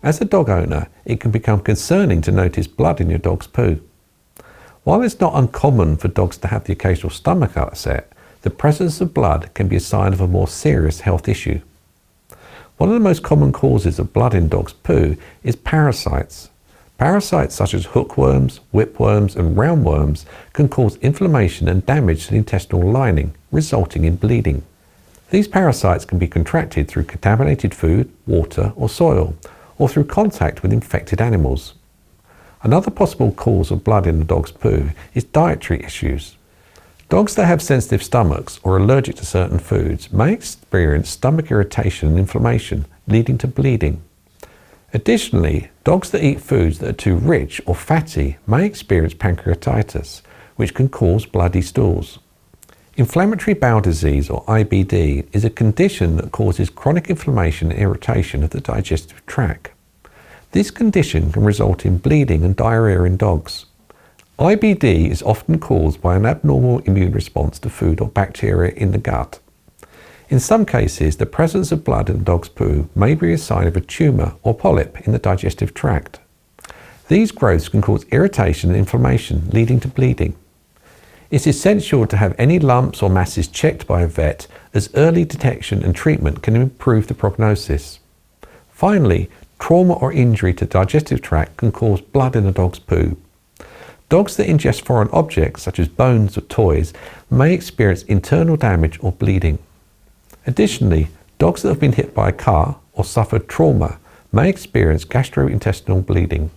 As a dog owner, it can become concerning to notice blood in your dog's poo. While it's not uncommon for dogs to have the occasional stomach upset, the presence of blood can be a sign of a more serious health issue. One of the most common causes of blood in dogs' poo is parasites. Parasites such as hookworms, whipworms and roundworms can cause inflammation and damage to the intestinal lining, resulting in bleeding. These parasites can be contracted through contaminated food, water or soil, or through contact with infected animals. Another possible cause of blood in the dog's poo is dietary issues. Dogs that have sensitive stomachs or are allergic to certain foods may experience stomach irritation and inflammation, leading to bleeding. Additionally, dogs that eat foods that are too rich or fatty may experience pancreatitis, which can cause bloody stools. Inflammatory bowel disease, or IBD, is a condition that causes chronic inflammation and irritation of the digestive tract. This condition can result in bleeding and diarrhoea in dogs. IBD is often caused by an abnormal immune response to food or bacteria in the gut. In some cases, the presence of blood in the dog's poo may be a sign of a tumour or polyp in the digestive tract. These growths can cause irritation and inflammation, leading to bleeding. It's essential to have any lumps or masses checked by a vet, as early detection and treatment can improve the prognosis. Finally, trauma or injury to the digestive tract can cause blood in a dog's poo. Dogs that ingest foreign objects, such as bones or toys, may experience internal damage or bleeding. Additionally, dogs that have been hit by a car or suffered trauma may experience gastrointestinal bleeding.